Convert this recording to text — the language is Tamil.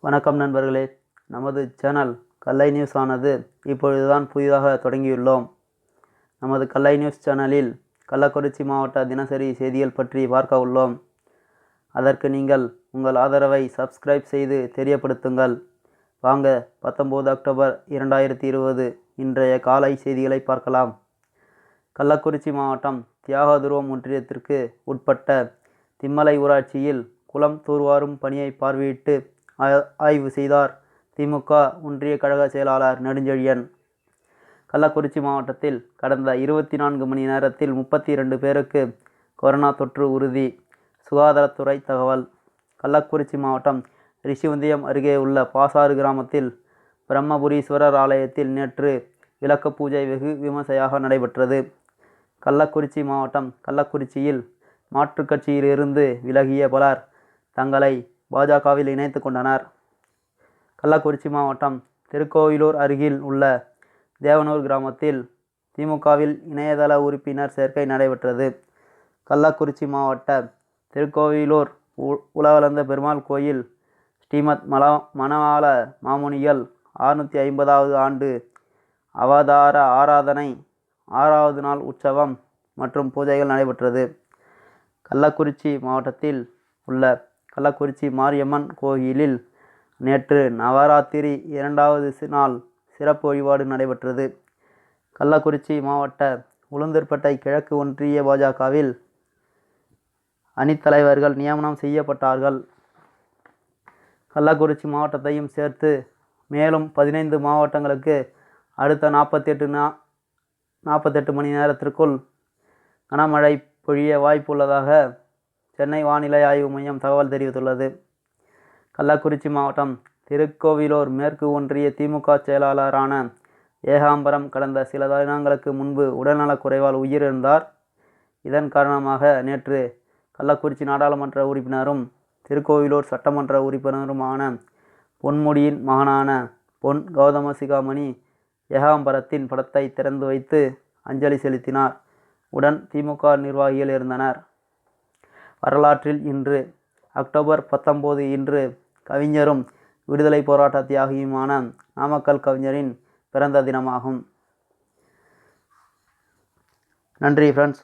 வணக்கம் நண்பர்களே. நமது சேனல் கல்லை நியூஸ் ஆனது இப்பொழுதுதான் புதிதாக தொடங்கியுள்ளோம். நமது கல்லை நியூஸ் சேனலில் கள்ளக்குறிச்சி மாவட்ட தினசரி செய்திகள் பற்றி பார்க்க உள்ளோம். அதற்கு நீங்கள் உங்கள் ஆதரவை சப்ஸ்கிரைப் செய்து தெரியப்படுத்துங்கள். வாங்க 19 அக்டோபர் 2020 இன்றைய காலை செய்திகளை பார்க்கலாம். கள்ளக்குறிச்சி மாவட்டம் தியாகதுருவம் ஒன்றியத்திற்கு உட்பட்ட திம்மலை ஊராட்சியில் குளம் தூர்வாரும் பணியை பார்வையிட்டு ஆய்வு செய்தார் திமுக ஒன்றிய கழக செயலாளர் நெடுஞ்செழியன். கள்ளக்குறிச்சி மாவட்டத்தில் கடந்த 24 மணி நேரத்தில் 32 பேருக்கு கொரோனா தொற்று உறுதி. சுகாதாரத்துறை தகவல். கள்ளக்குறிச்சி மாவட்டம் ரிஷிவந்தியம் அருகே உள்ள பாசாறு கிராமத்தில் பிரம்மபுரீஸ்வரர் ஆலயத்தில் நேற்று விளக்கு பூஜை வெகு விமர்சையாக நடைபெற்றது. கள்ளக்குறிச்சி மாவட்டம் கள்ளக்குறிச்சியில் மாற்றுக் கட்சியிலிருந்து விலகிய பலர் தங்களை பாஜகவில் இணைத்து கொண்டனர். கள்ளக்குறிச்சி மாவட்டம் திருக்கோவிலூர் அருகில் உள்ள தேவனூர் கிராமத்தில் திமுகவில் இணையதள உறுப்பினர் சேர்க்கை நடைபெற்றது. கள்ளக்குறிச்சி மாவட்ட திருக்கோவிலூர் உலகளந்த பெருமாள் கோயில் ஸ்ரீமத் மணவாள மாமுனிகள் 650வது ஆண்டு அவதார ஆராதனை 6வது நாள் உற்சவம் மற்றும் பூஜைகள் நடைபெற்றது. கள்ளக்குறிச்சி மாவட்டத்தில் உள்ள கள்ளக்குறிச்சி மாரியம்மன் கோயிலில் நேற்று நவராத்திரி 2வது நாள் சிறப்பு வழிபாடு நடைபெற்றது. கள்ளக்குறிச்சி மாவட்ட உளுந்தூர்பேட்டை கிழக்கு ஒன்றிய பாஜகவில் அணித்தலைவர்கள் நியமனம் செய்யப்பட்டார்கள். கள்ளக்குறிச்சி மாவட்டத்தையும் சேர்த்து மேலும் 15 மாவட்டங்களுக்கு அடுத்த 48 மணி நேரத்திற்குள் கனமழை பொழிய வாய்ப்புள்ளதாக சென்னை வானிலை ஆய்வு மையம் தகவல் தெரிவித்துள்ளது. கள்ளக்குறிச்சி மாவட்டம் திருக்கோவிலூர் மேற்கு ஒன்றிய திமுக செயலாளரான ஏகாம்பரம் கடந்த சில தினங்களுக்கு முன்பு உடல்நலக்குறைவால் உயிரிழந்தார். இதன் காரணமாக நேற்று கள்ளக்குறிச்சி நாடாளுமன்ற உறுப்பினரும் திருக்கோவிலூர் சட்டமன்ற உறுப்பினருமான பொன்முடியின் மகனான பொன் கௌதமசிகாமணி ஏகாம்பரத்தின் படத்தை திறந்து வைத்து அஞ்சலி செலுத்தினார். உடன் திமுக நிர்வாகிகள் இருந்தனர். வரலாற்றில் இன்று அக்டோபர் 19 இன்று கவிஞரும் விடுதலை போராட்ட தியாகியுமான நாமக்கல் கவிஞரின் பிறந்த தினமாகும். நன்றி ஃப்ரெண்ட்ஸ்.